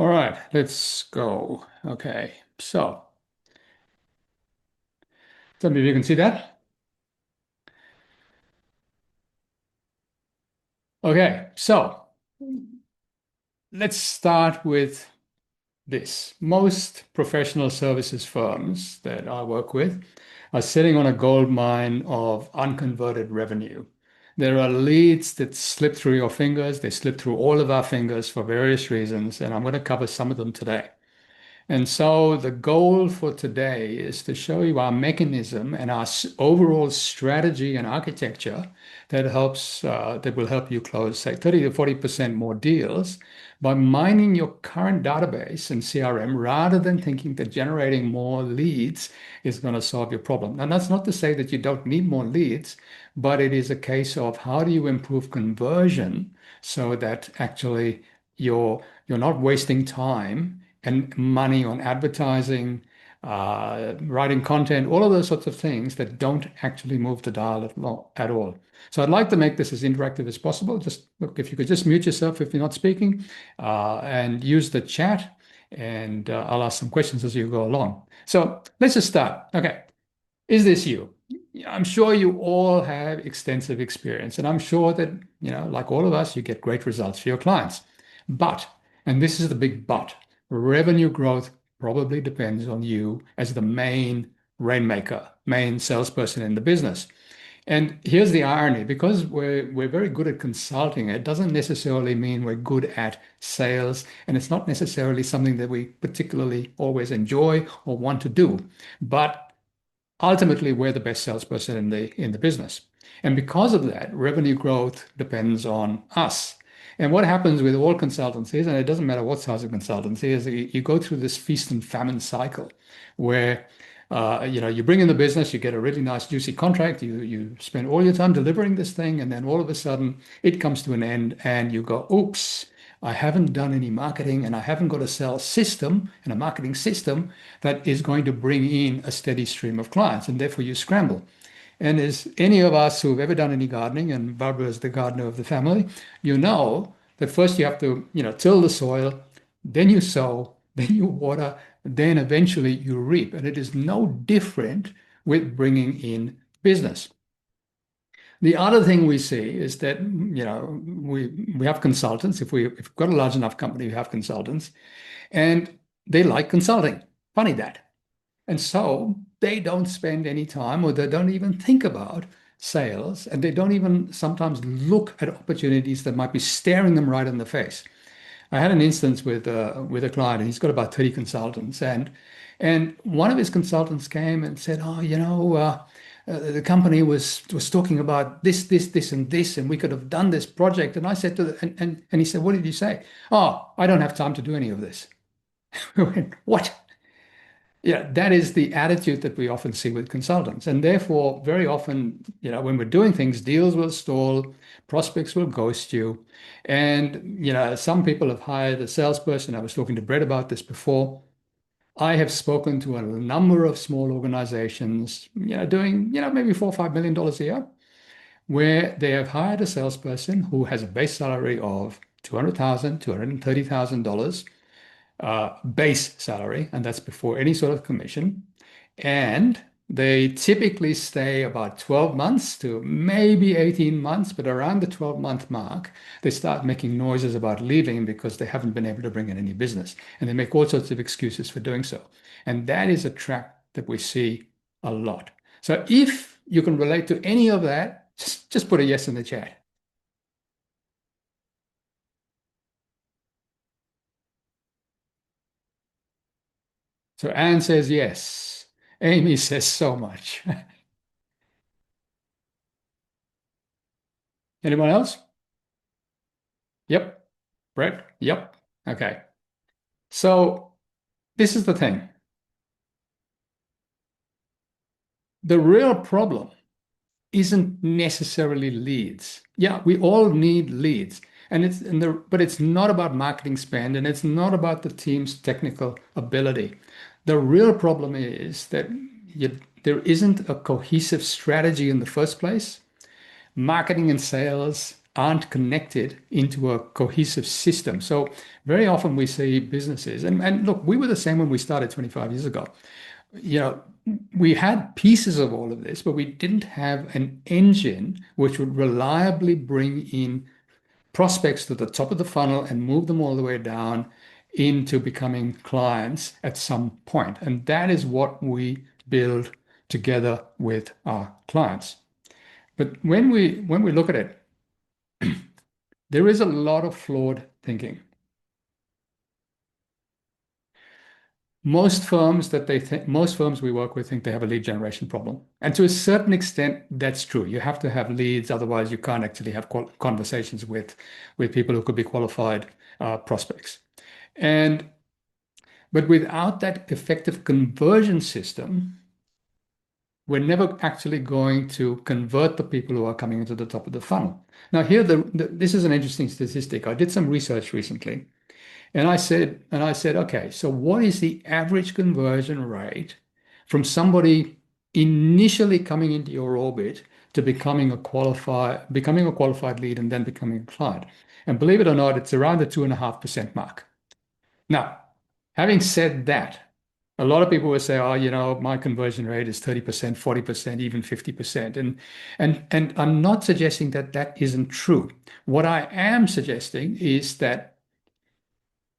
All right, let's go. Okay, so tell me if you can see that. Okay, so let's start with this. Most professional services firms that I work with are sitting on a gold mine of unconverted revenue. There are leads that slip through your fingers, they slip through all of our fingers for various reasons, and I'm going to cover some of them today. And so the goal for today is to show you our mechanism and our overall strategy and architecture that will help you close, say, 30 to 40% more deals by mining your current database and CRM rather than thinking that generating more leads is going to solve your problem. And that's not to say that you don't need more leads, but it is a case of how do you improve conversion so that actually you're not wasting time and money on advertising, writing content, all of those sorts of things that don't actually move the dial at all. So I'd like to make this as interactive as possible. Just look, if you could just mute yourself if you're not speaking, and use the chat, and I'll ask some questions as you go along. So let's just start. Okay. Is this you? I'm sure you all have extensive experience, and I'm sure that, like all of us, you get great results for your clients. But, and this is the big but, revenue growth probably depends on you as the main rainmaker, main salesperson in the business. And here's the irony, because we're very good at consulting, it doesn't necessarily mean we're good at sales, and it's not necessarily something that we particularly always enjoy or want to do. But ultimately we're the best salesperson in the business. And because of that, revenue growth depends on us. And what happens with all consultancies, and it doesn't matter what size of consultancy, is that you go through this feast and famine cycle where you bring in the business, you get a really nice juicy contract, you spend all your time delivering this thing, and then all of a sudden it comes to an end and you go, oops, I haven't done any marketing and I haven't got a sales system and a marketing system that is going to bring in a steady stream of clients, and therefore you scramble. And as any of us who've ever done any gardening, and Barbara is the gardener of the family, you know that first you have to, till the soil, then you sow, then you water, then eventually you reap. And it is no different with bringing in business. The other thing we see is that, we have consultants. If we've got a large enough company, we have consultants, and they like consulting. Funny that. And so they don't spend any time, or they don't even think about sales, and they don't even sometimes look at opportunities that might be staring them right in the face. I had an instance with a client, and he's got about 30 consultants, and one of his consultants came and said, "Oh, the company was talking about this, and this, and we could have done this project." And I said to and he said, "What did you say?" "Oh, I don't have time to do any of this." We went, "What?" Yeah, that is the attitude that we often see with consultants. And therefore, very often, when we're doing things, deals will stall, prospects will ghost you. And, some people have hired a salesperson. I was talking to Brett about this before. I have spoken to a number of small organizations, doing, maybe $4 or $5 million a year, where they have hired a salesperson who has a base salary of $200,000, $230,000 base salary, and that's before any sort of commission. And they typically stay about 12 months to maybe 18 months, but around the 12-month mark, they start making noises about leaving because they haven't been able to bring in any business. And they make all sorts of excuses for doing so. And that is a trap that we see a lot. So if you can relate to any of that, just put a yes in the chat. So Anne says yes. Amy says so much. Anyone else? Yep. Brett? Yep. Okay. So this is the thing. The real problem isn't necessarily leads. Yeah, we all need leads. But it's not about marketing spend, and it's not about the team's technical ability. The real problem is that there isn't a cohesive strategy in the first place. Marketing and sales aren't connected into a cohesive system. So very often we see businesses, and look, we were the same when we started 25 years ago. You know, we had pieces of all of this, but we didn't have an engine which would reliably bring in prospects to the top of the funnel and move them all the way down into becoming clients at some point. And that is what we build together with our clients. But when we look at it, there is a lot of flawed thinking. Most firms we work with think they have a lead generation problem. And to a certain extent, that's true. You have to have leads, otherwise you can't actually have conversations with people who could be qualified prospects. And but without that effective conversion system, we're never actually going to convert the people who are coming into the top of the funnel. Now, here, this is an interesting statistic. I did some research recently, and I said, okay, so what is the average conversion rate from somebody initially coming into your orbit to becoming a qualified lead and then becoming a client? And believe it or not, it's around the 2.5% mark. Now, having said that, a lot of people will say, oh, my conversion rate is 30%, 40%, even 50%. And I'm not suggesting that that isn't true. What I am suggesting is that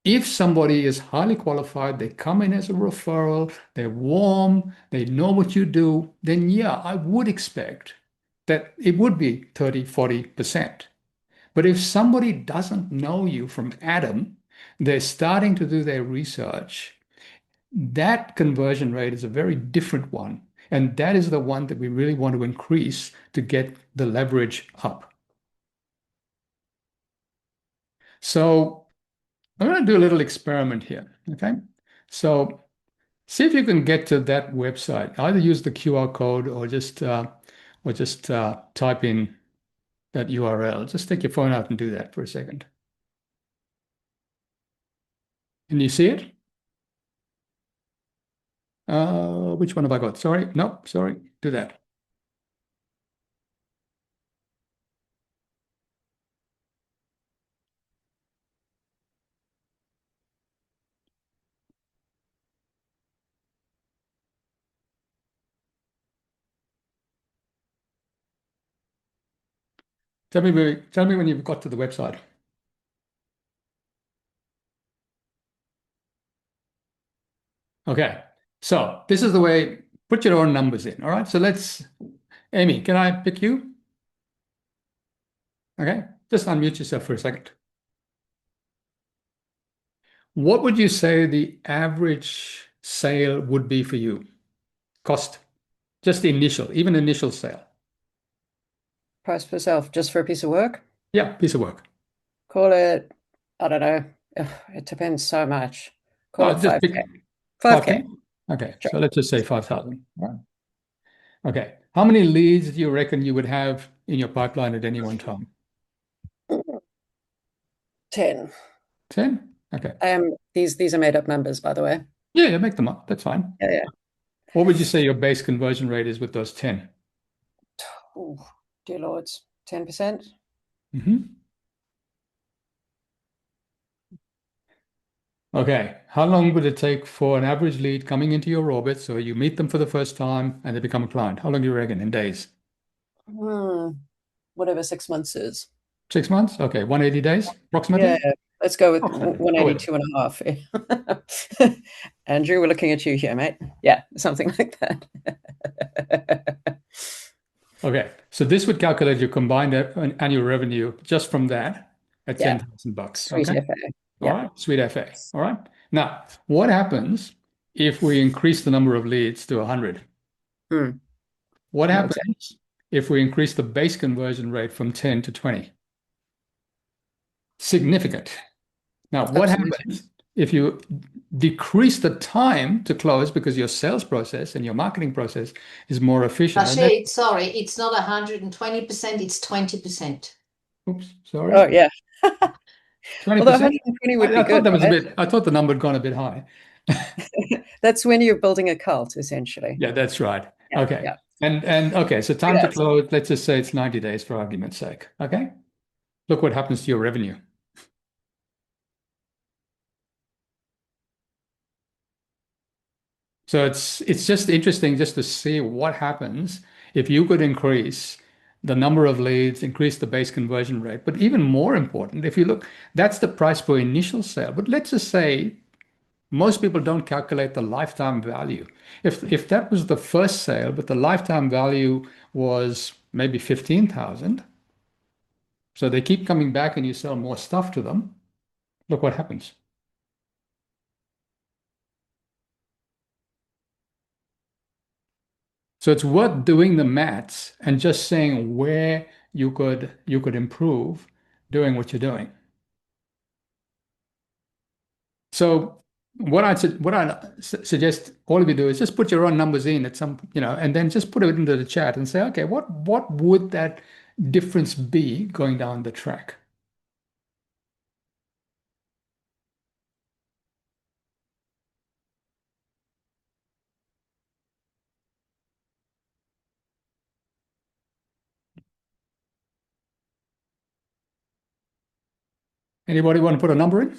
if somebody is highly qualified, they come in as a referral, they're warm, they know what you do, then yeah, I would expect that it would be 30, 40%. But if somebody doesn't know you from Adam, they're starting to do their research, that conversion rate is a very different one. And that is the one that we really want to increase to get the leverage up. So I'm going to do a little experiment here. Okay. So see if you can get to that website. Either use the QR code or just type in that URL. Just take your phone out and do that for a second. Can you see it? Which one have I got? Sorry. No, sorry. Do that. Tell me when you've got to the website. Okay. So this is the way, put your own numbers in. All right. So Amy, can I pick you? Okay. Just unmute yourself for a second. What would you say the average sale would be for you? Cost, just the even initial sale. Price per self, just for a piece of work? Yeah, piece of work. Call it, I don't know. Ugh, it depends so much. Call Oh, it just 5K. pick 5K. 5K. Okay. Sure. So let's just say 5,000. All right. Okay. How many leads do you reckon you would have in your pipeline at any one time? 10. 10? Okay. These are made up numbers, by the way. Yeah, yeah, make them up. That's fine. Yeah, yeah. What would you say your base conversion rate is with those 10? Ooh, dear lords. 10%? Hmm. Okay. How long would it take for an average lead coming into your orbit? So you meet them for the first time and they become a client. How long do you reckon in days? Hmm. Whatever 6 months is. 6 months? Okay. 180 days Yeah, approximately? let's go with Approximately. Go with it. 182 and a half. Andrew, we're looking at you here, mate. Yeah, something like that. Okay. So this would calculate your combined annual revenue just from that at Yeah, $10,000. sweet Okay. FA. All Yeah. right. Sweet FA. All right. Now, what happens if we increase the number of leads to 100? Hmm. What More exciting. happens if we increase the base conversion rate from 10 to 20? Significant. Now, what Absolutely. happens if you decrease the time to close because your sales process and your marketing process is more efficient? And that, Rashid, sorry, it's not 120%, it's 20%. oops, Oh, sorry, yeah. Although 20%. 120 would I be thought good, that was a right? bit, I thought the number had gone a bit high. That's when you're building a cult, essentially. Yeah, that's right. Yeah, Okay. yeah. And okay, so time to Yes. close, let's just say it's 90 days for argument's sake. Okay. look what happens to your revenue. So it's just interesting just to see what happens if you could increase the number of leads, increase the base conversion rate. But even more important, if you look, that's the price per initial sale. But let's just say most people don't calculate the lifetime value. If that was the first sale, but the lifetime value was maybe 15,000, so they keep coming back and you sell more stuff to them, look what happens. So it's worth doing the maths and just saying where you could improve doing what you're doing. So what I suggest all of you do is just put your own numbers in at some, and then just put it into the chat and say, okay, what would that difference be going down the track? Anybody want to put a number in?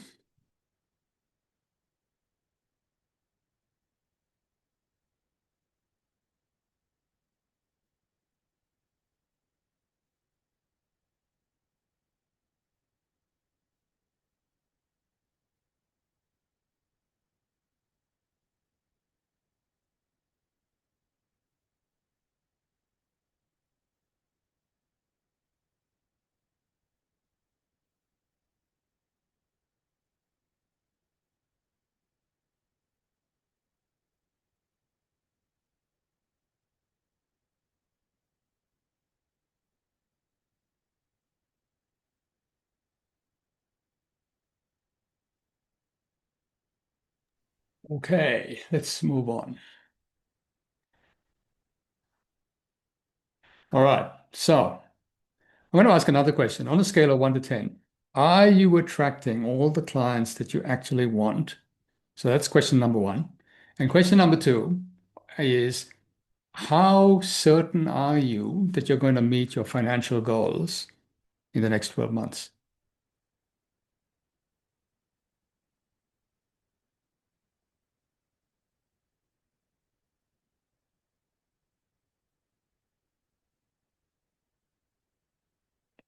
Okay, let's move on. All right, so I'm going to ask another question. On a scale of 1 to 10, are you attracting all the clients that you actually want? So that's question number one. And question number two is, how certain are you that you're going to meet your financial goals in the next 12 months?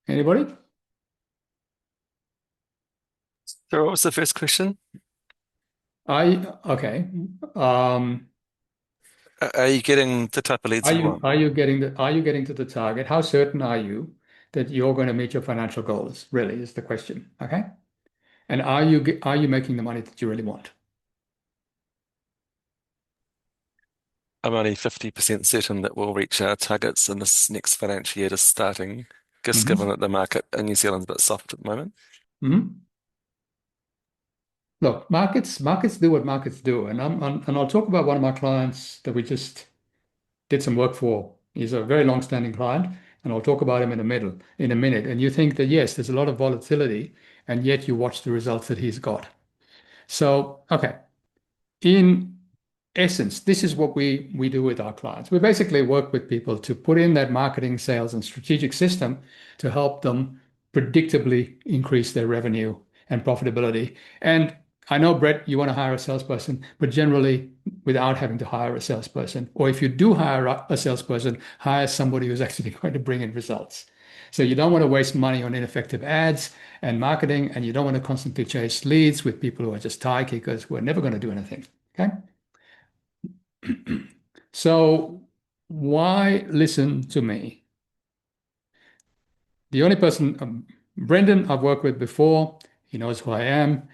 Anybody? So what was the first question? Okay. Are you getting the type of leads you want? Are you getting to the target? How certain are you that you're going to meet your financial goals? Really is the question. Okay. And are you making the money that you really want? I'm only 50% certain that we'll reach our targets in this next financial year just starting, just given that the market in New Zealand's a bit soft at the moment. Mhm. Look, markets do what markets do, and I'll talk about one of my clients that we just did some work for. He's a very long-standing client, and I'll talk about him in a minute. And you think that yes, there's a lot of volatility, and yet you watch the results that he's got. So, okay, in essence, this is what we do with our clients. We basically work with people to put in that marketing, sales, and strategic system to help them predictably increase their revenue and profitability. And I know, Brett, you want to hire a salesperson, but generally without having to hire a salesperson. Or if you do hire a salesperson, hire somebody who's actually going to bring in results. So you don't want to waste money on ineffective ads and marketing, and you don't want to constantly chase leads with people who are just tie kickers who are never going to do anything. Okay. So why listen to me? The only person, Brendan, I've worked with before. He knows who I am.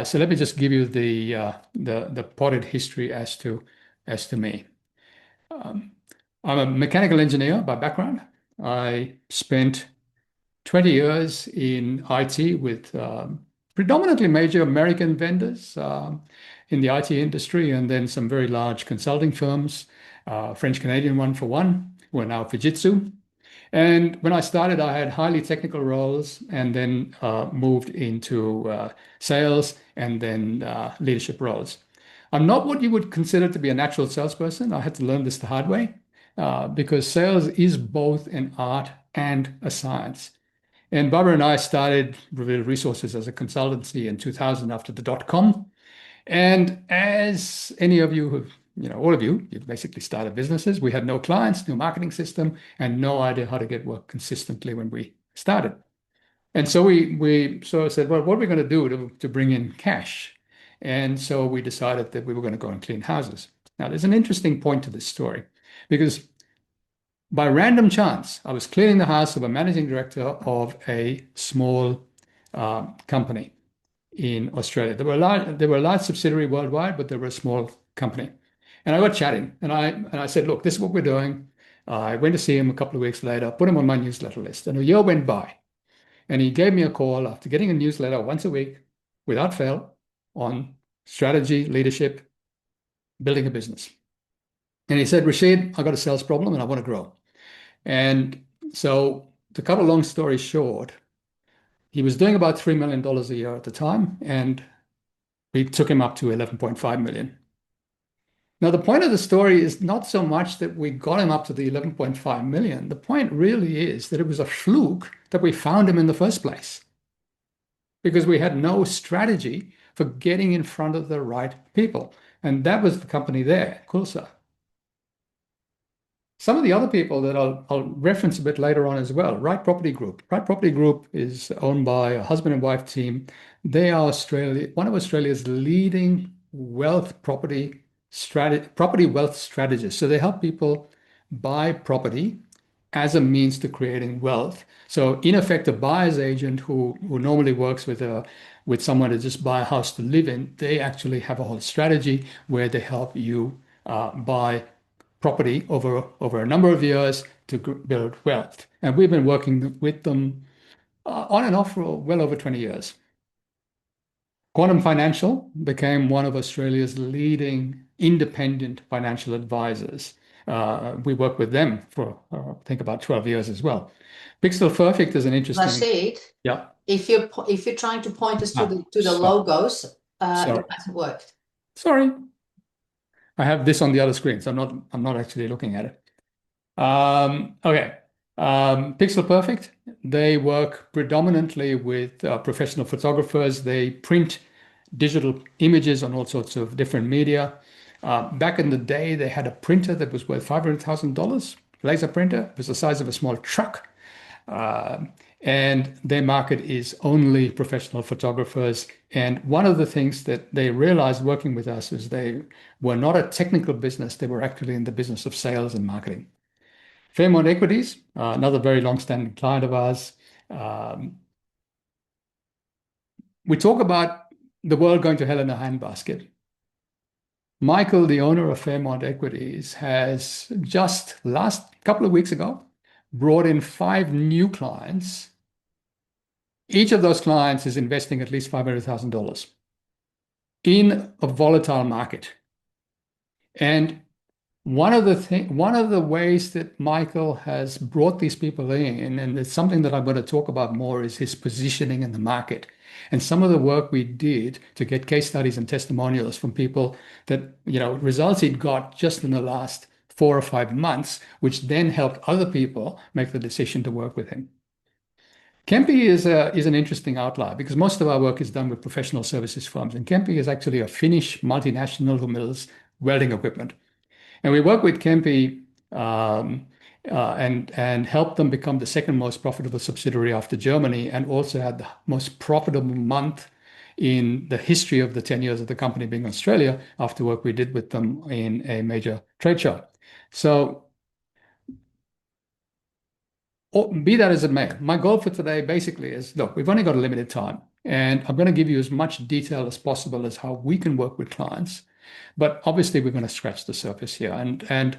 So let me just give you the potted history as to me. I'm a mechanical engineer by background. I spent 20 years in IT with predominantly major American vendors in the IT industry, and then some very large consulting firms, French-Canadian one for one, who are now Fujitsu. And when I started, I had highly technical roles and then moved into sales and then leadership roles. I'm not what you would consider to be a natural salesperson. I had to learn this the hard way because sales is both an art and a science. And Barbara and I started Reveal Resources as a consultancy in 2000 after the dot-com. And as any of you who, all of you, you've basically started businesses. We had no clients, no marketing system, and no idea how to get work consistently when we started. And so we sort of said, well, what are we going to do to bring in cash? And so we decided that we were going to go and clean houses. Now, there's an interesting point to this story because by random chance, I was cleaning the house of a managing director of a small company in Australia. They were a large subsidiary worldwide, but they were a small company. And I got chatting, and I said, look, this is what we're doing. I went to see him a couple of weeks later, put him on my newsletter list, and a year went by. And he gave me a call after getting a newsletter once a week without fail on strategy, leadership, building a business. And he said, Rashid, I got a sales problem and I want to grow. And so to cut a long story short, he was doing about $3 million a year at the time, and we took him up to 11.5 million. Now, the point of the story is not so much that we got him up to the 11.5 million. The point really is that it was a fluke that we found him in the first place because we had no strategy for getting in front of the right people. And that was the company there, Kulsa. Some of the other people that I'll reference a bit later on as well, Right Property Group. Right Property Group is owned by a husband and wife team. They are one of Australia's leading property wealth strategists. So they help people buy property as a means to creating wealth. So in effect, a buyer's agent who normally works with someone to just buy a house to live in, they actually have a whole strategy where they help you buy property over a number of years to build wealth. And we've been working with them on and off for well over 20 years. Quantum Financial became one of Australia's leading independent financial advisors. We worked with them for, I think, about 12 years as well. Pixel Perfect is an interesting... Rashid, yeah. If you're trying to point us to the logos, it hasn't worked. Sorry. I have this on the other screen, so I'm not actually looking at it. Okay. Pixel Perfect, they work predominantly with professional photographers. They print digital images on all sorts of different media. Back in the day, they had a printer that was worth $500,000, laser printer. It was the size of a small truck. And their market is only professional photographers. And one of the things that they realized working with us is they were not a technical business. They were actually in the business of sales and marketing. Fairmont Equities, another very long-standing client of ours. We talk about the world going to hell in a handbasket. Michael, the owner of Fairmont Equities, has just last couple of weeks ago brought in 5 new clients. Each of those clients is investing at least $500,000 in a volatile market. And one of the ways that Michael has brought these people in, and it's something that I'm going to talk about more, is his positioning in the market. And some of the work we did to get case studies and testimonials from people that, results he'd got just in the last 4 or 5 months, which then helped other people make the decision to work with him. Kempe is an interesting outlier because most of our work is done with professional services firms. And Kempe is actually a Finnish multinational who builds welding equipment. And we work with Kempe and help them become the second most profitable subsidiary after Germany, and also had the most profitable month in the history of the 10 years of the company being Australia after work we did with them in a major trade show. So be that as it may, my goal for today basically is, look, we've only got a limited time, and I'm going to give you as much detail as possible as how we can work with clients. But obviously, we're going to scratch the surface here. And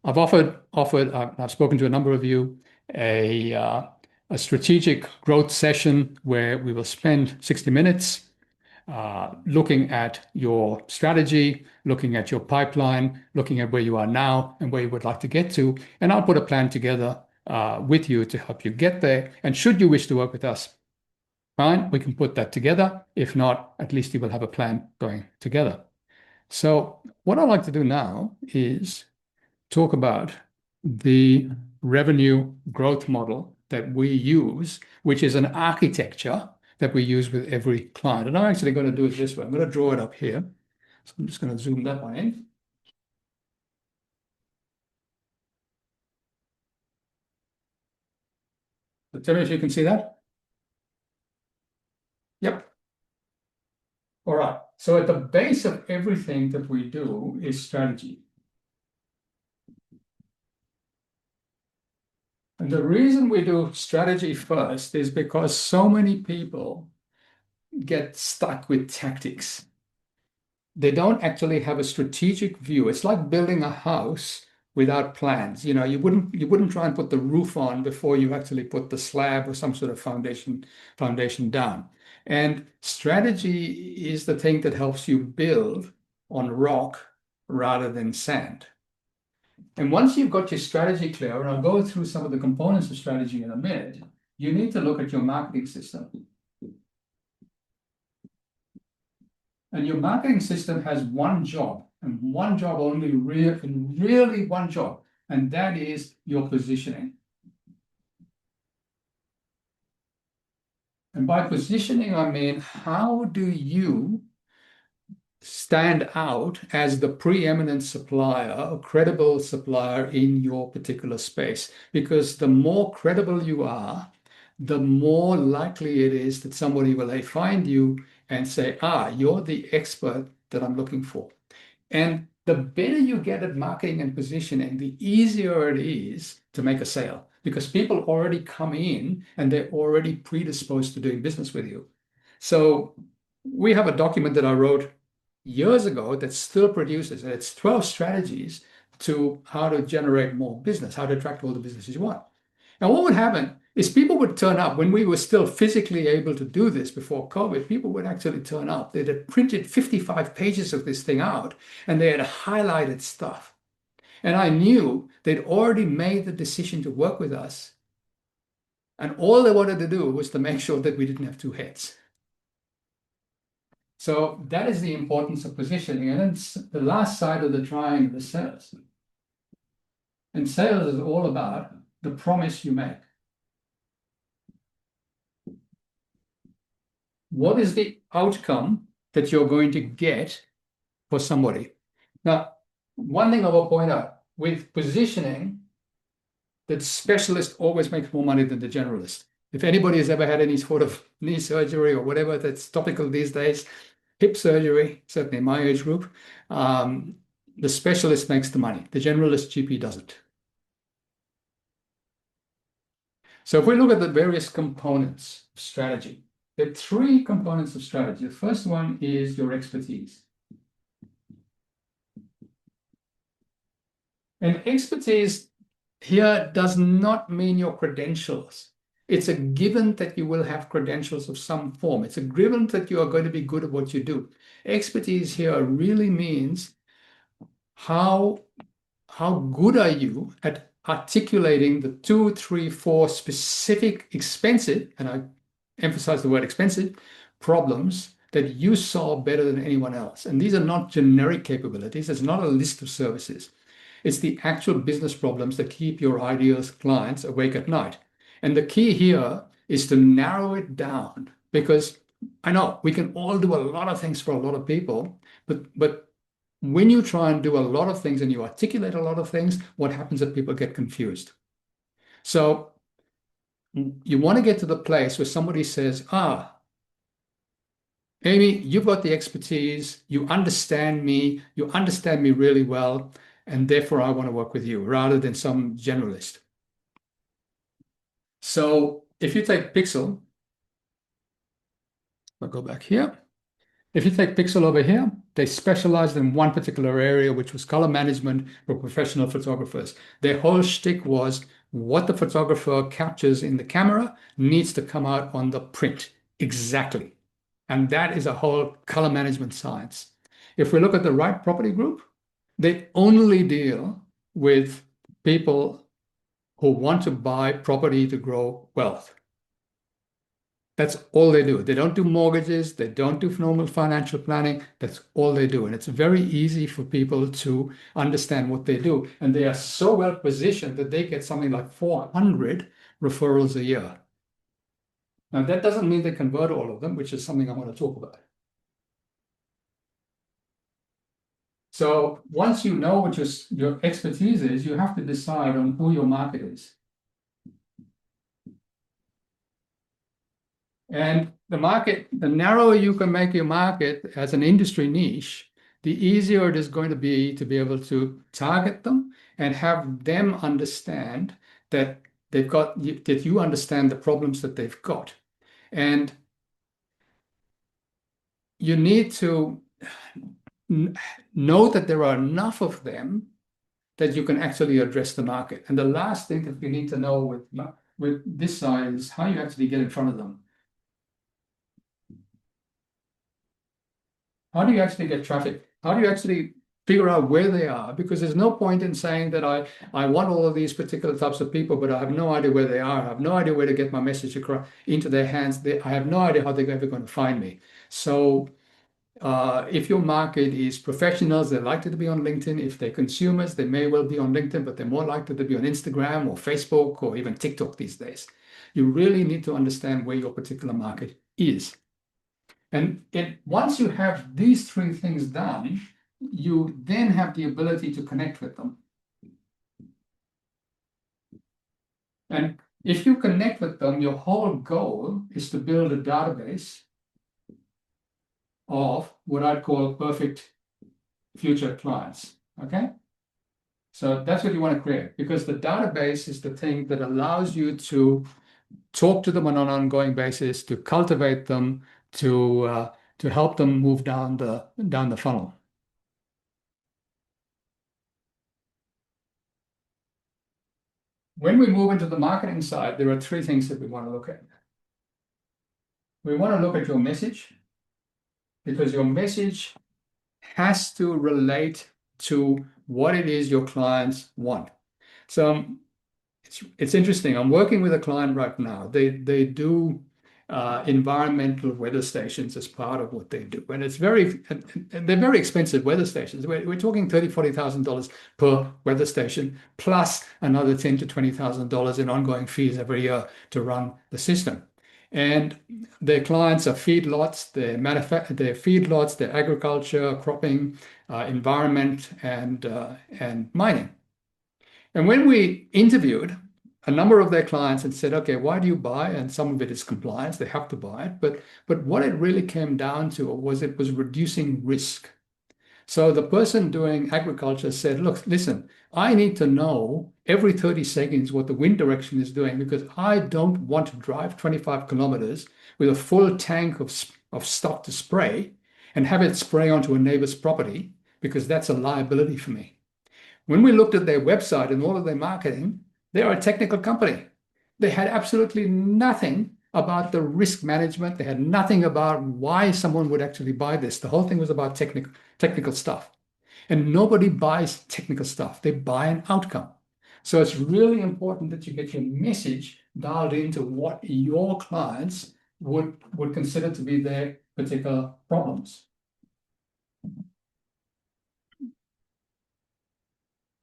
I've I've spoken to a number of you, a strategic growth session where we will spend 60 minutes looking at your strategy, looking at your pipeline, looking at where you are now and where you would like to get to. And I'll put a plan together with you to help you get there. And should you wish to work with us, fine, we can put that together. If not, at least you will have a plan going together. So what I'd like to do now is talk about the revenue growth model that we use, which is an architecture that we use with every client. And I'm actually going to do it this way. I'm going to draw it up here. So I'm just going to zoom that one in. So tell me if you can see that. Yep. All right. So at the base of everything that we do is strategy. And the reason we do strategy first is because so many people get stuck with tactics. They don't actually have a strategic view. It's like building a house without plans. You wouldn't try and put the roof on before you actually put the slab or some sort of foundation down. And strategy is the thing that helps you build on rock rather than sand. And once you've got your strategy clear, and I'll go through some of the components of strategy in a minute, you need to look at your marketing system. And your marketing system has one job, and one job only, really one job, and that is your positioning. And by positioning, I mean, how do you stand out as the preeminent supplier, a credible supplier in your particular space? Because the more credible you are, the more likely it is that somebody will find you and say, you're the expert that I'm looking for. And the better you get at marketing and positioning, the easier it is to make a sale, because people already come in and they're already predisposed to doing business with you. So we have a document that I wrote years ago that still produces, and it's 12 strategies to how to generate more business, how to attract all the businesses you want. And what would happen is people would turn up when we were still physically able to do this before COVID. People would actually turn up. They had printed 55 pages of this thing out, and they had highlighted stuff. And I knew they'd already made the decision to work with us. And all they wanted to do was to make sure that we didn't have two heads. So that is the importance of positioning. And then the last side of the triangle is sales. And sales is all about the promise you make. What is the outcome that you're going to get for somebody? Now, one thing I will point out, with positioning, the specialist always makes more money than the generalist. If anybody has ever had any sort of knee surgery or whatever that's topical these days, hip surgery, certainly in my age group, the specialist makes the money. The generalist GP doesn't. So if we look at the various components of strategy, there are three components of strategy. The first one is your expertise. And expertise here does not mean your credentials. It's a given that you will have credentials of some form. It's a given that you are going to be good at what you do. Expertise here really means how good are you at articulating the 2, 3, 4 specific expensive, and I emphasize the word expensive, problems that you solve better than anyone else. And these are not generic capabilities. It's not a list of services. It's the actual business problems that keep your ideal clients awake at night. And the key here is to narrow it down, because I know we can all do a lot of things for a lot of people, but when you try and do a lot of things and you articulate a lot of things, what happens is people get confused. So you want to get to the place where somebody says, Amy, you've got the expertise, you understand me really well, and therefore I want to work with you, rather than some generalist. So if you take Pixel, I'll go back here. If you take Pixel over here, they specialized in one particular area, which was color management for professional photographers. Their whole shtick was what the photographer captures in the camera needs to come out on the print exactly. And that is a whole color management science. If we look at the right property group, they only deal with people who want to buy property to grow wealth. That's all they do. They don't do mortgages. They don't do normal financial planning. That's all they do. And it's very easy for people to understand what they do. And they are so well positioned that they get something like 400 referrals a year. Now, that doesn't mean they convert all of them, which is something I want to talk about. So once you know what your expertise is, you have to decide on who your market is. And the market, the narrower you can make your market as an industry niche, the easier it is going to be able to target them and have them understand that that you understand the problems that they've got. And you need to know that there are enough of them that you can actually address the market. And the last thing that you need to know with this side is how you actually get in front of them. How do you actually get traffic? How do you actually figure out where they are? Because there's no point in saying that I want all of these particular types of people, but I have no idea where they are. I have no idea where to get my message across into their hands. I have no idea how they're ever going to find me. So if your market is professionals, they're likely to be on LinkedIn. If they're consumers, they may well be on LinkedIn, but they're more likely to be on Instagram or Facebook or even TikTok these days. You really need to understand where your particular market is. And once you have these three things done, you then have the ability to connect with them. And if you connect with them, your whole goal is to build a database of what I'd call perfect future clients. Okay? So that's what you want to create, because the database is the thing that allows you to talk to them on an ongoing basis, to cultivate them, to help them move down the funnel. When we move into the marketing side, there are three things that we want to look at. We want to look at your message, because your message has to relate to what it is your clients want. So it's interesting. I'm working with a client right now. They do environmental weather stations as part of what they do, and they're very expensive weather stations. We're talking $30,000-$40,000 per weather station, plus another $10,000 to $20,000 in ongoing fees every year to run the system. And their clients are feedlots, their feedlots, their agriculture, cropping, environment, and mining. And when we interviewed a number of their clients and said, okay, why do you buy? And some of it is compliance, they have to buy it. But what it really came down to was it was reducing risk. So the person doing agriculture said, look, listen, I need to know every 30 seconds what the wind direction is doing, because I don't want to drive 25 kilometers with a full tank of stock to spray and have it spray onto a neighbor's property, because that's a liability for me. When we looked at their website and all of their marketing, they are a technical company. They had absolutely nothing about the risk management. They had nothing about why someone would actually buy this. The whole thing was about technical stuff. And nobody buys technical stuff. They buy an outcome. So it's really important that you get your message dialed into what your clients would consider to be their particular problems.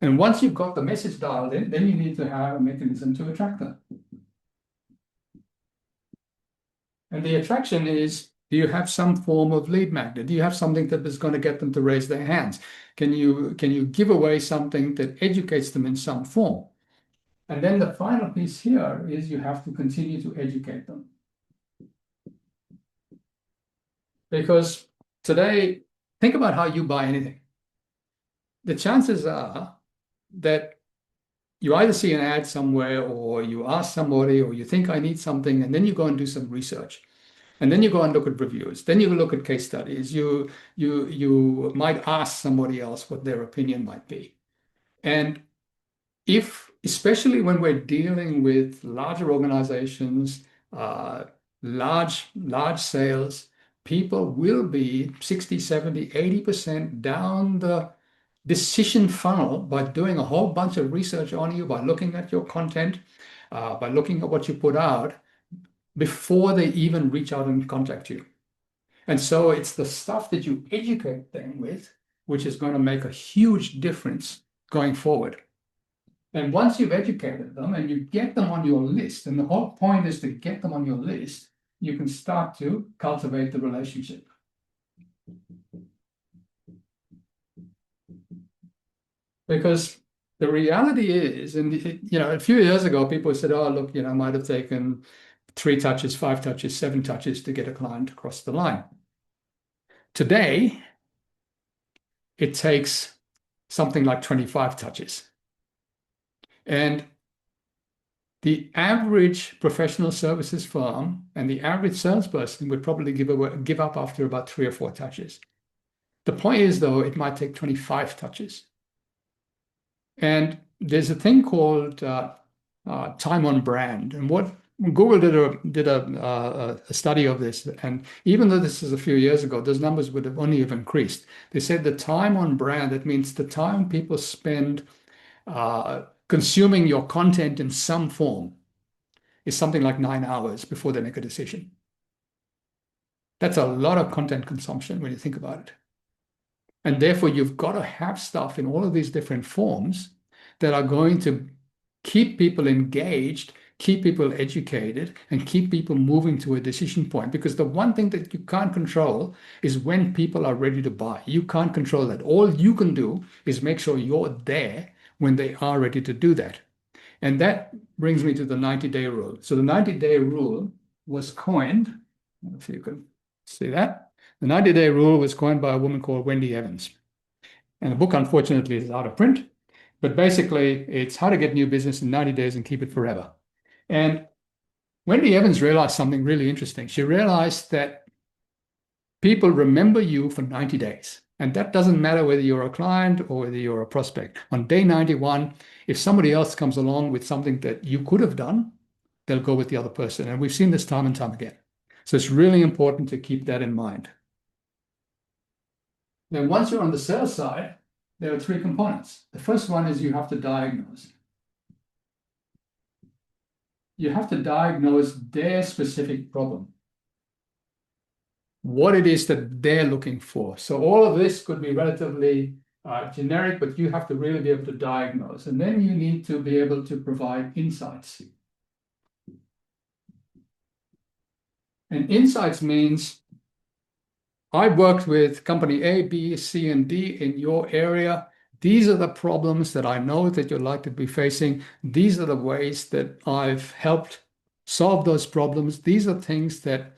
And once you've got the message dialed in, then you need to have a mechanism to attract them. And the attraction is, do you have some form of lead magnet? Do you have something that is going to get them to raise their hands? Can you give away something that educates them in some form? And then the final piece here is you have to continue to educate them. Because today, think about how you buy anything. The chances are that you either see an ad somewhere, or you ask somebody, or you think I need something, and then you go and do some research. And then you go and look at reviews. Then you look at case studies. You might ask somebody else what their opinion might be. And especially when we're dealing with larger organizations, large sales, people will be 60, 70, 80% down the decision funnel by doing a whole bunch of research on you, by looking at your content, by looking at what you put out, before they even reach out and contact you. And so it's the stuff that you educate them with, which is going to make a huge difference going forward. And once you've educated them and you get them on your list, and the whole point is to get them on your list, you can start to cultivate the relationship. Because the reality is, and a few years ago, people said, oh, look, I might have taken 3 touches, 5 touches, 7 touches to get a client across the line. Today, it takes something like 25 touches. And the average professional services firm and the average salesperson would probably give up after about 3 or 4 touches. The point is, though, it might take 25 touches. And there's a thing called time on brand. And what Google did a study of this, and even though this is a few years ago, those numbers would have only have increased. They said the time on brand, that means the time people spend consuming your content in some form, is something like 9 hours before they make a decision. That's a lot of content consumption when you think about it. And therefore, you've got to have stuff in all of these different forms that are going to keep people engaged, keep people educated, and keep people moving to a decision point. Because the one thing that you can't control is when people are ready to buy. You can't control that. All you can do is make sure you're there when they are ready to do that. And that brings me to the 90-day rule. So the 90-day rule was coined, if you can see that. The 90-day rule was coined by a woman called Wendy Evans. And the book, unfortunately, is out of print. But basically, it's how to get new business in 90 days and keep it forever. And Wendy Evans realized something really interesting. She realized that people remember you for 90 days. And that doesn't matter whether you're a client or whether you're a prospect. On day 91, if somebody else comes along with something that you could have done, they'll go with the other person. And we've seen this time and time again. So it's really important to keep that in mind. Then once you're on the sales side, there are 3 components. The first one is you have to diagnose. You have to diagnose their specific problem, what it is that they're looking for. So all of this could be relatively generic, but you have to really be able to diagnose. And then you need to be able to provide insights. And insights means I've worked with company A, B, C, and D in your area. These are the problems that I know that you're likely to be facing. These are the ways that I've helped solve those problems. These are things that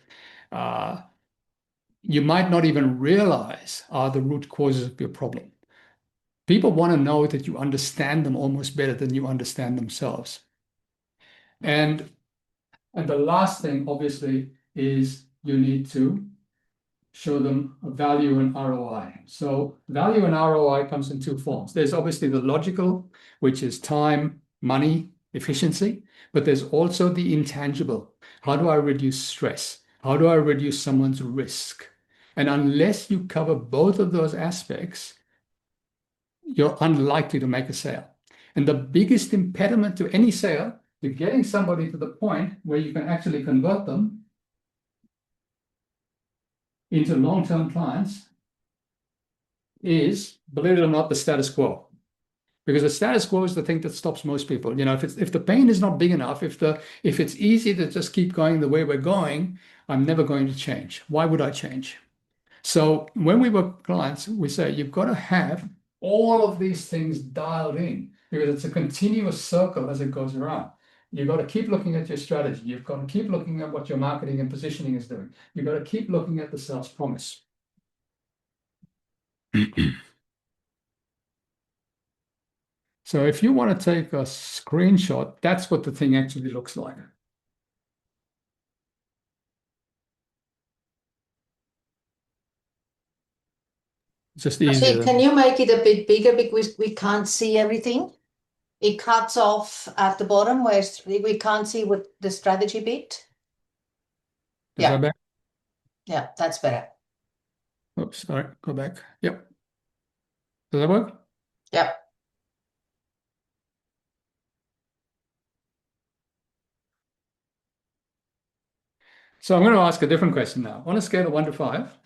you might not even realize are the root causes of your problem. People want to know that you understand them almost better than you understand themselves. And the last thing, obviously, is you need to show them a value and ROI. So value and ROI comes in 2 forms. There's obviously the logical, which is time, money, efficiency, but there's also the intangible. How do I reduce stress? How do I reduce someone's risk? And unless you cover both of those aspects, you're unlikely to make a sale. And the biggest impediment to any sale, to getting somebody to the point where you can actually convert them into long-term clients, is, believe it or not, the status quo. Because the status quo is the thing that stops most people. If the pain is not big enough, if it's easy to just keep going the way we're going, I'm never going to change. Why would I change? So when we work with clients, we say you've got to have all of these things dialed in, because it's a continuous circle as it goes around. You've got to keep looking at your strategy. You've got to keep looking at what your marketing and positioning is doing. You've got to keep looking at the sales promise. So if you want to take a screenshot, that's what the thing actually looks like. Just easier. Can you make it a bit bigger, because we can't see everything? It cuts off at the bottom where we can't see what the strategy bit. Yeah. Back? Yeah, that's better. Oops, sorry, go back. Yep. Does that work? Yep. So I'm going to ask a different question now. On a scale of 1 to 5,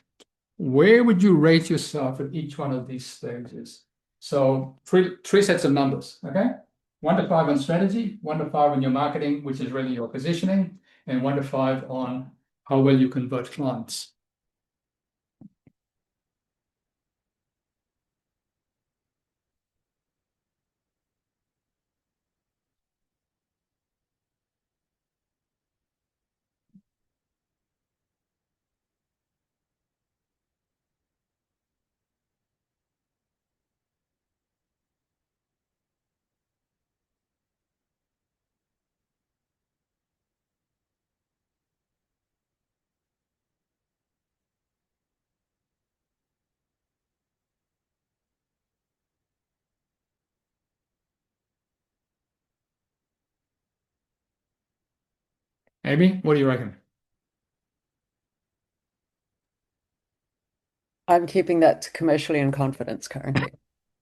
where would you rate yourself at each one of these stages? So 3 sets of numbers, okay? 1 to 5 on strategy, 1 to 5 on your marketing, which is really your positioning, and 1 to 5 on how well you convert clients. Amy, what do you reckon? I'm keeping that to commercially in confidence currently.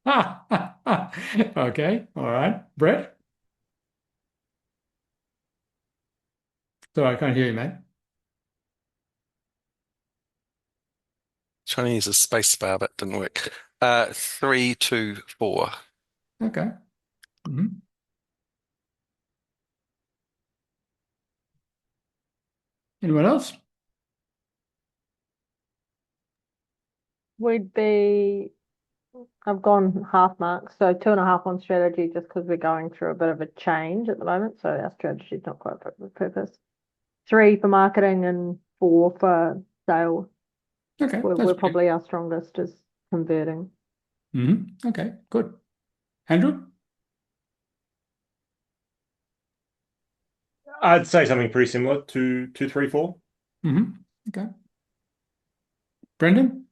Okay, all right. Brett? Sorry, I can't hear you, mate. Trying to use a space bar, but didn't work. 3, 2, 4. Okay. Anyone else? I've gone half marks, so 2.5 on strategy just because we're going through a bit of a change at the moment. So our strategy is not quite fit for purpose. 3 for marketing and 4 for sales. Okay, We're probably our strongest is converting. Okay, good. Andrew? I'd say something pretty similar to 2, 3, 4. Okay. Brendan?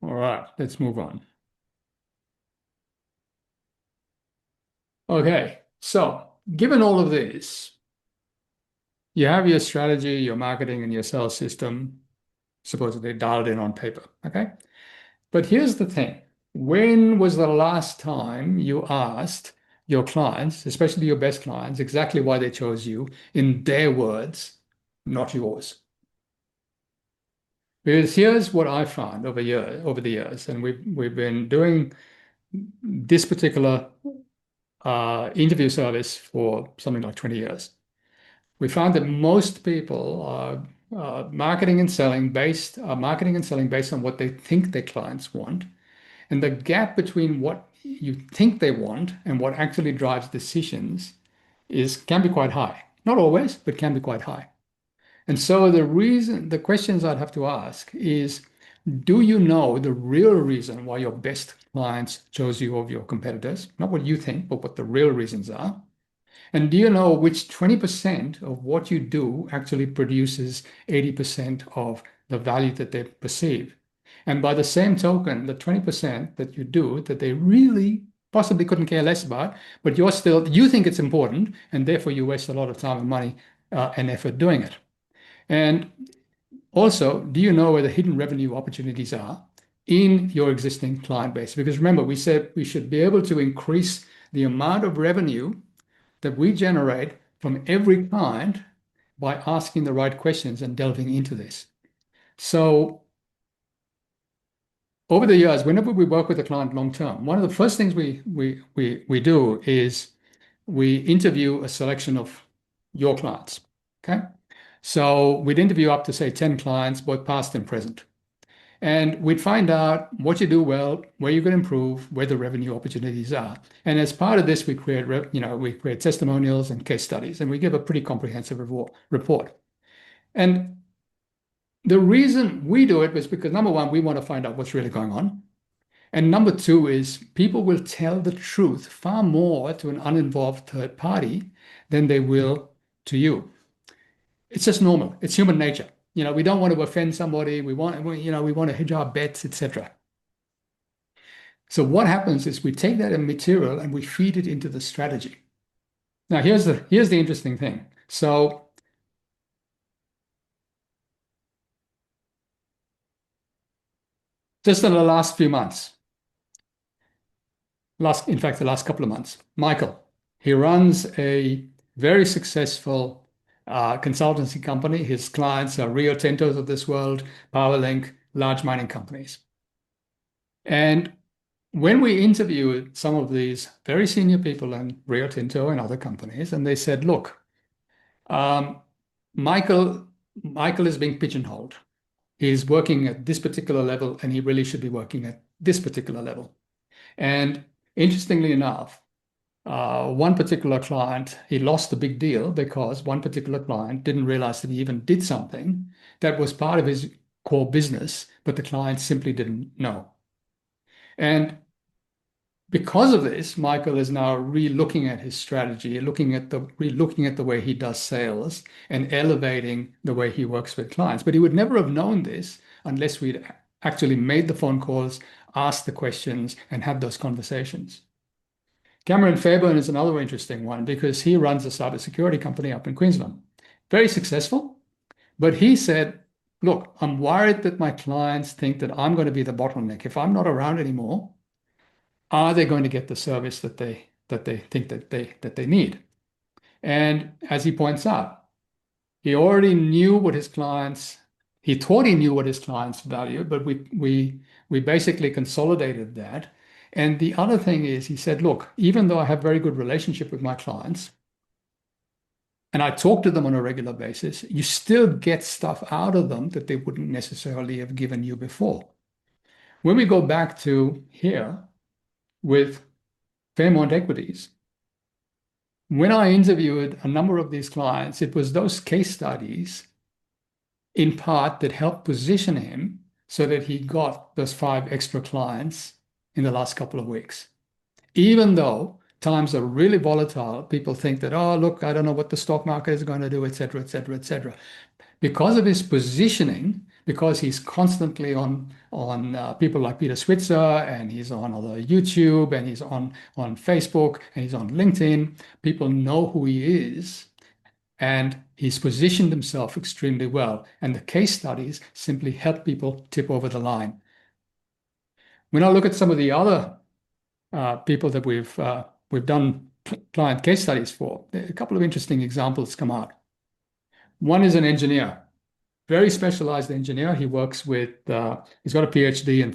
All right, let's move on. Okay, so given all of this, you have your strategy, your marketing, and your sales system supposedly dialed in on paper, okay? But here's the thing. When was the last time you asked your clients, especially your best clients, exactly why they chose you in their words, not yours? Because here's what I found over the years, and we've been doing this particular interview service for something like 20 years. We found that most people are marketing and selling based on what they think their clients want. And the gap between what you think they want and what actually drives decisions can be quite high. Not always, but can be quite high. And so the questions I'd have to ask is, do you know the real reason why your best clients chose you over your competitors? Not what you think, but what the real reasons are. And do you know which 20% of what you do actually produces 80% of the value that they perceive? And by the same token, the 20% that you do that they really possibly couldn't care less about, but you think it's important, and therefore you waste a lot of time and money and effort doing it. And also, do you know where the hidden revenue opportunities are in your existing client base? Because remember, we said we should be able to increase the amount of revenue that we generate from every client by asking the right questions and delving into this. So over the years, whenever we work with a client long term, one of the first things we do is we interview a selection of your clients. Okay. So we'd interview up to say 10 clients, both past and present. And we'd find out what you do well, where you can improve, where the revenue opportunities are. And as part of this, we create testimonials and case studies, and we give a pretty comprehensive report. And the reason we do it was because, number one, we want to find out what's really going on. And number two is people will tell the truth far more to an uninvolved third party than they will to you. It's just normal. It's human nature. We don't want to offend somebody. We want to hedge our bets, etc. So what happens is we take that material and we feed it into the strategy. Now, here's the interesting thing. So just in the last few months, in fact, the last couple of months, Michael, he runs a very successful consultancy company. His clients are Rio Tintos of this world, PowerLink, large mining companies. And when we interviewed some of these very senior people in Rio Tinto and other companies, and they said, look, Michael is being pigeonholed. He's working at this particular level, and he really should be working at this particular level. And interestingly enough, one particular client, he lost a big deal because one particular client didn't realize that he even did something that was part of his core business, but the client simply didn't know. And because of this, Michael is now re-looking at his strategy, re-looking at the way he does sales and elevating the way he works with clients. But he would never have known this unless we'd actually made the phone calls, asked the questions, and had those conversations. Cameron Fairburn is another interesting one because he runs a cybersecurity company up in Queensland. Very successful, but he said, look, I'm worried that my clients think that I'm going to be the bottleneck. If I'm not around anymore, are they going to get the service that they think that they need? And as he points out, he already knew what his clients, he thought he knew what his clients valued, but we basically consolidated that. And the other thing is, he said, look, even though I have very good relationship with my clients, and I talk to them on a regular basis, you still get stuff out of them that they wouldn't necessarily have given you before. When we go back to here with Fairmont Equities, when I interviewed a number of these clients, it was those case studies in part that helped position him so that he got those 5 extra clients in the last couple of weeks. Even though times are really volatile, people think that, oh, look, I don't know what the stock market is going to do, et cetera, et cetera, et cetera. Because of his positioning, because he's constantly on people like Peter Switzer, and he's on other YouTube, and he's on Facebook, and he's on LinkedIn, people know who he is, and he's positioned himself extremely well. And the case studies simply help people tip over the line. When I look at some of the other people that we've done client case studies for, a couple of interesting examples come out. One is an engineer, very specialized engineer. He works with, he's got a PhD in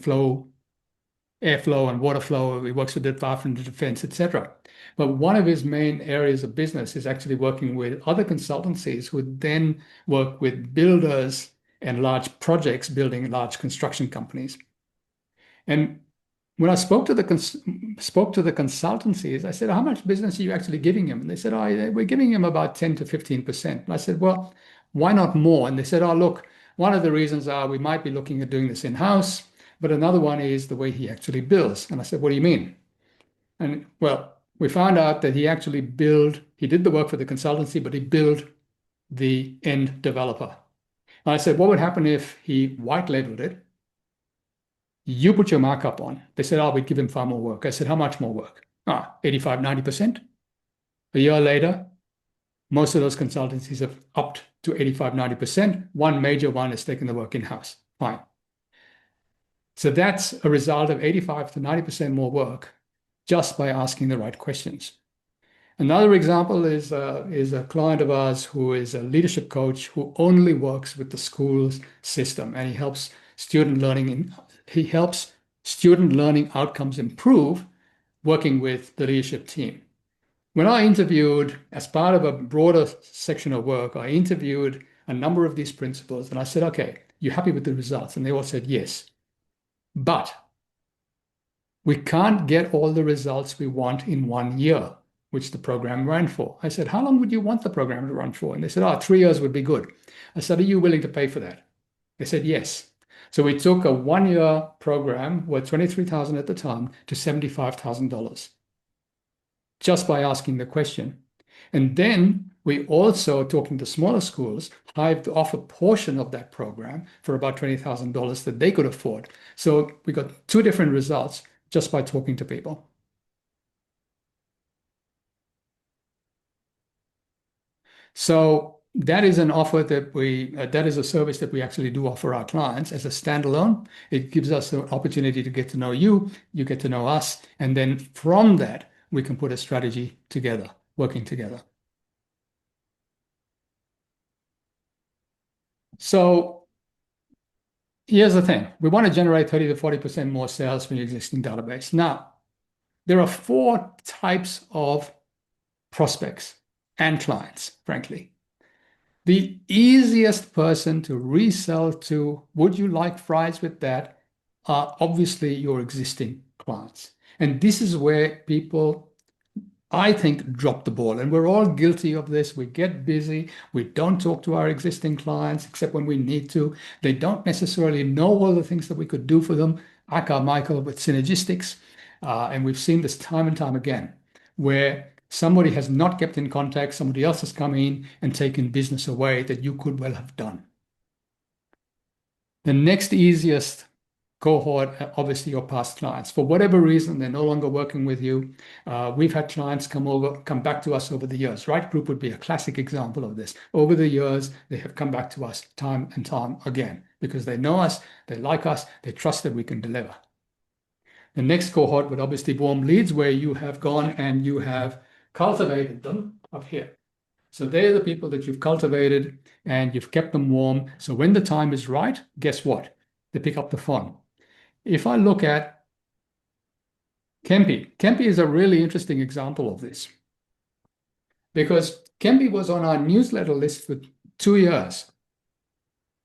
airflow and water flow. He works with the Department of Defense, etc. But one of his main areas of business is actually working with other consultancies who then work with builders and large projects, building large construction companies. And when I spoke to the consultancies, I said, how much business are you actually giving him? And they said, oh, we're giving him about 10 to 15%. And I said, well, why not more? And they said, oh, look, one of the reasons are we might be looking at doing this in-house, but another one is the way he actually builds. And I said, what do you mean? And well, we found out that he did the work for the consultancy, but he built the end developer. And I said, what would happen if he white labeled it? You put your markup on. They said, oh, we'd give him far more work. I said, how much more work? 85, 90%. A year later, most of those consultancies have upped to 85, 90%. One major one is taking the work in-house. Fine. So that's a result of 85 to 90% more work just by asking the right questions. Another example is a client of ours who is a leadership coach who only works with the schools system, and he helps student learning outcomes improve working with the leadership team. When I interviewed, as part of a broader section of work, I interviewed a number of these principals, and I said, okay, you happy with the results? And they all said yes. But we can't get all the results we want in 1 year, which the program ran for. I said, how long would you want the program to run for? And they said, 3 years would be good. I said, are you willing to pay for that? They said, yes. So we took a 1-year program worth $23,000 at the time to $75,000 just by asking the question. And then we also, talking to smaller schools, hived off a portion of that program for about $20,000 that they could afford. So we got 2 different results just by talking to people. So that is an offer that is a service that we actually do offer our clients as a standalone. It gives us the opportunity to get to know you, you get to know us, and then from that, we can put a strategy together, working together. So here's the thing. We want to generate 30 to 40% more sales from your existing database. Now, there are 4 types of prospects and clients, frankly. The easiest person to resell to, would you like fries with that, are obviously your existing clients. And this is where people, I think, drop the ball. And we're all guilty of this. We get busy. We don't talk to our existing clients except when we need to. They don't necessarily know all the things that we could do for them. Aka Michael with synergistics. And we've seen this time and time again, where somebody has not kept in contact, somebody else has come in and taken business away that you could well have done. The next easiest cohort, obviously your past clients. For whatever reason, they're no longer working with you. We've had clients come back to us over the years. Right Group would be a classic example of this. Over the years, they have come back to us time and time again because they know us, they like us, they trust that we can deliver. The next cohort would obviously be warm leads, where you have gone and you have cultivated them up here. So they're the people that you've cultivated and you've kept them warm. So when the time is right, guess what? They pick up the phone. If I look at Kempi is a really interesting example of this, because Kempi was on our newsletter list for 2 years.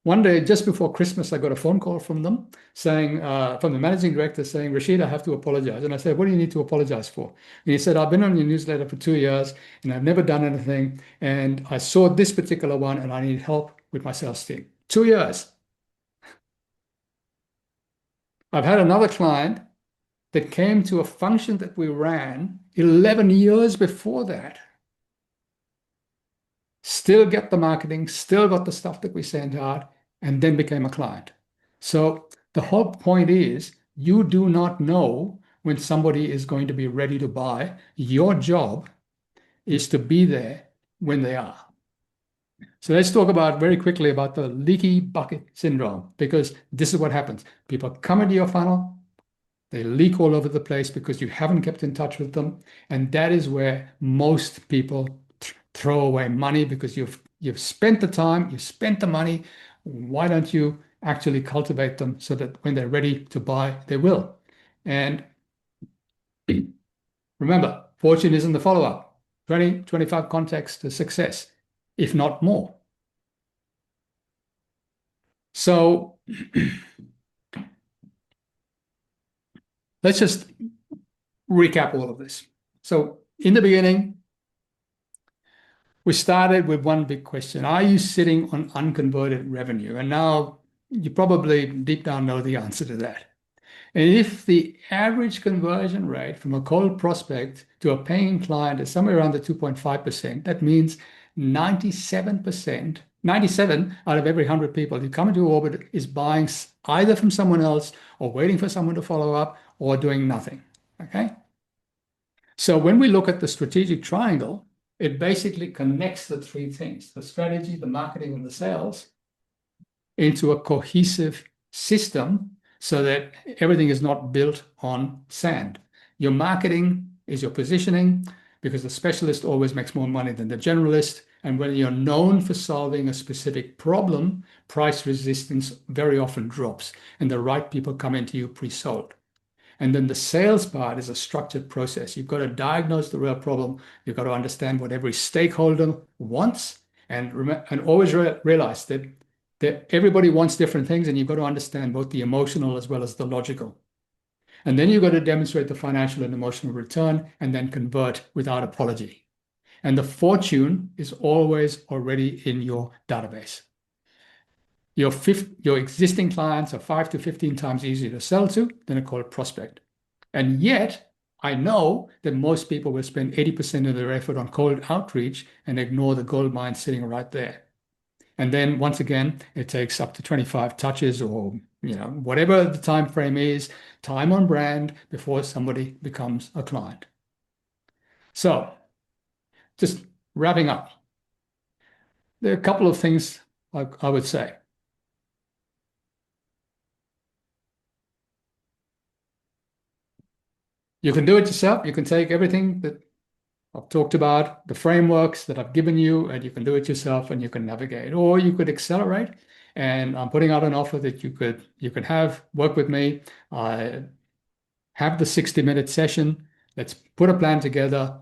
One day, just before Christmas, I got a phone call from them saying, from the managing director saying, Rashid, I have to apologize. And I said, what do you need to apologize for? And he said, I've been on your newsletter for 2 years and I've never done anything. And I saw this particular one and I need help with my sales team. 2 years. I've had another client that came to a function that we ran 11 years before that. Still get the marketing, still got the stuff that we sent out, and then became a client. So the whole point is, you do not know when somebody is going to be ready to buy. Your job is to be there when they are. So let's talk about very quickly about the leaky bucket syndrome, because this is what happens. People come into your funnel, they leak all over the place because you haven't kept in touch with them. And that is where most people throw away money, because you've spent the time, you've spent the money. Why don't you actually cultivate them so that when they're ready to buy, they will? And remember, fortune is in the follow-up. 20, 25 contacts to success, if not more. So let's just recap all of this. So in the beginning, we started with one big question. Are you sitting on unconverted revenue? And now you probably deep down know the answer to that. And if the average conversion rate from a cold prospect to a paying client is somewhere around the 2.5%, that means 97% out of every 100 people who come into orbit is buying either from someone else or waiting for someone to follow up or doing nothing. Okay? So when we look at the strategic triangle, it basically connects the 3 things, the strategy, the marketing, and the sales, into a cohesive system so that everything is not built on sand. Your marketing is your positioning, because the specialist always makes more money than the generalist. And when you're known for solving a specific problem, price resistance very often drops and the right people come into you pre-sold. And then the sales part is a structured process. You've got to diagnose the real problem. You've got to understand what every stakeholder wants, and always realize that everybody wants different things, and you've got to understand both the emotional as well as the logical. And then you've got to demonstrate the financial and emotional return, and then convert without apology. And the fortune is always already in your database. Your existing clients are 5 to 15 times easier to sell to than a cold prospect. And yet, I know that most people will spend 80% of their effort on cold outreach and ignore the gold mine sitting right there. And then once again, it takes up to 25 touches, or whatever the time frame is, time on brand, before somebody becomes a client. So just wrapping up, there are a couple of things I would say. You can do it yourself. You can take everything that I've talked about, the frameworks that I've given you, and you can do it yourself and you can navigate. Or you could accelerate and I'm putting out an offer that you could work with me. Have the 60-minute session. Let's put a plan together,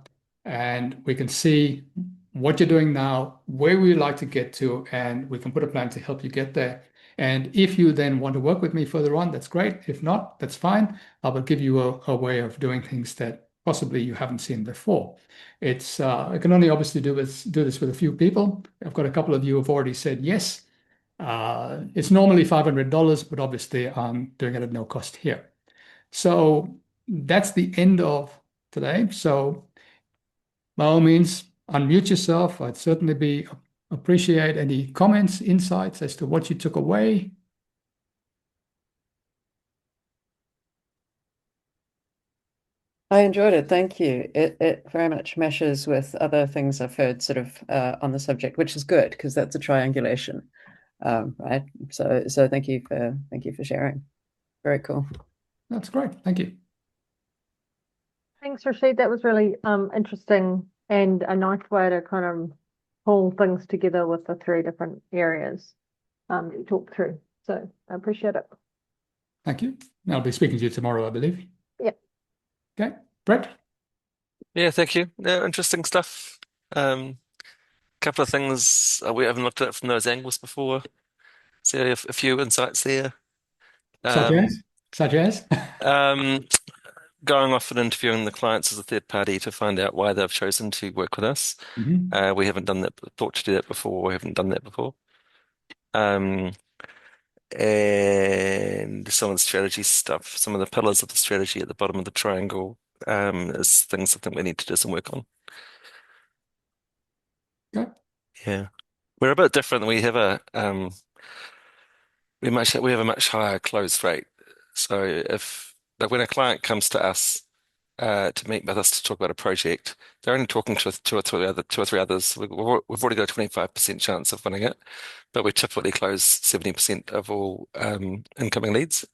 and we can see what you're doing now, where we would like to get to, and we can put a plan to help you get there. And if you then want to work with me further on, that's great. If not, that's fine. I will give you a way of doing things that possibly you haven't seen before. I can only obviously do this with a few people. I've got a couple of you who have already said yes. It's normally $500, but obviously I'm doing it at no cost here. So that's the end of today. So by all means, unmute yourself. I'd certainly appreciate any comments, insights as to what you took away. I enjoyed it. Thank you. It very much meshes with other things I've heard sort of on the subject, which is good because that's a triangulation, right? So thank you for sharing. Very cool. That's great. Thank you. Thanks, Rashid. That was really interesting and a nice way to kind of pull things together with the 3 different areas you talked through. So I appreciate it. Thank you. I'll be speaking to you tomorrow, I believe. Yeah. Okay. Brett? Yeah, thank you. Yeah, interesting stuff. Couple of things we haven't looked at it from those angles before. So a few insights there. Such as? Going off and interviewing the clients as a third party to find out why they've chosen to work with us. We haven't done that, thought to do that before. We haven't done that before. And some of the strategy stuff, some of the pillars of the strategy at the bottom of the triangle, is things I think we need to do some work on. Okay. Yeah. We're a bit different. We have a much higher close rate. So if like when a client comes to us to meet with us to talk about a project, they're only talking to two or three others. We've already got a 25% chance of winning it, but we typically close 70% of all incoming leads.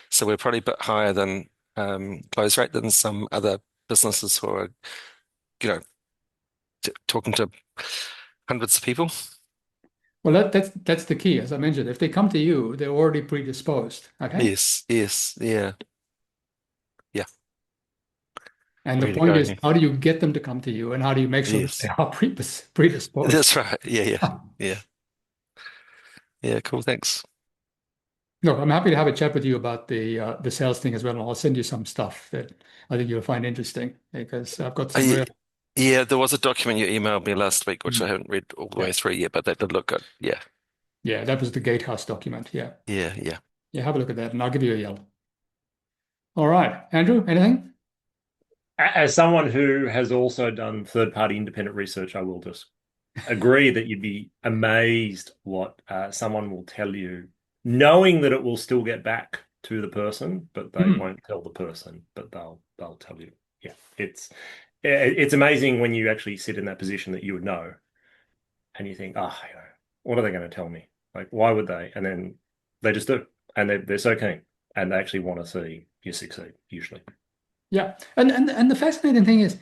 So we're probably a bit higher than close rate than some other businesses who are, talking to hundreds of people. Well, that's the key. As I mentioned, if they come to you, they're already predisposed. Okay. Yes, yeah. And the Ready to point go. is, how do you get them to come to you, and how do you make sure that they Yes. are predisposed? That's right. Yeah. Cool. Thanks. Look, I'm happy to have a chat with you about the sales thing as well. And I'll send you some stuff that I think you'll find interesting because I've got some real. Yeah, there was a document you emailed me last week, which I haven't read all the way through yet, but that did look good. Yeah. Yeah, that was the Gatehouse document. Yeah. Yeah. Yeah, have a look at that, and I'll give you a yell. All right, Andrew, anything? As someone who has also done third-party independent research, I will just agree that you'd be amazed what someone will tell you, knowing that it will still get back to the person, but they won't tell the person, but they'll tell you. Yeah, it's amazing when you actually sit in that position that you would know, and you think, what are they going to tell me? Like, why would they? And then they just do, and they're so keen, and they actually want to see you succeed usually. Yeah, and the fascinating thing is,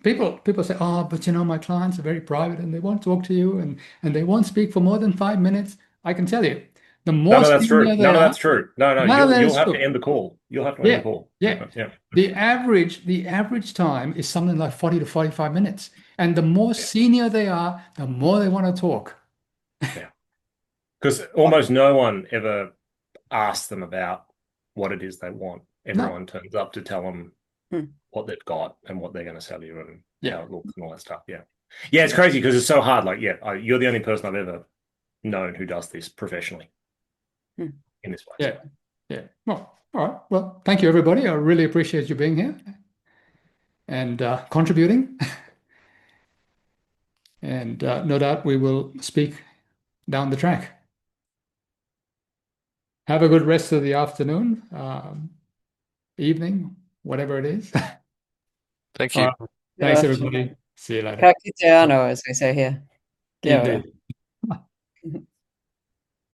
people say, but my clients are very private and they won't talk to you and they won't speak for more than 5 minutes. I can tell you, the more that's true. None of that's true. No, you'll have to end the call. You'll have to end the call. Yeah. The average time is something like 40 to 45 minutes, and the more senior they are, the more they want to talk. Yeah, because almost no one ever asks them about what it is they want. Everyone turns up to tell them what they've got and what they're going to sell you and how it looks and all that stuff. Yeah, it's crazy because it's so hard. Like, you're the only person I've ever known who does this professionally in this way. Yeah. Well, all right. Well, thank you, everybody. I really appreciate you being here and contributing. And no doubt we will speak down the track. Have a good rest of the afternoon, evening, whatever it is. Thank you. Thanks, everybody. See you later. Ka kite ano, as we say here. Indeed.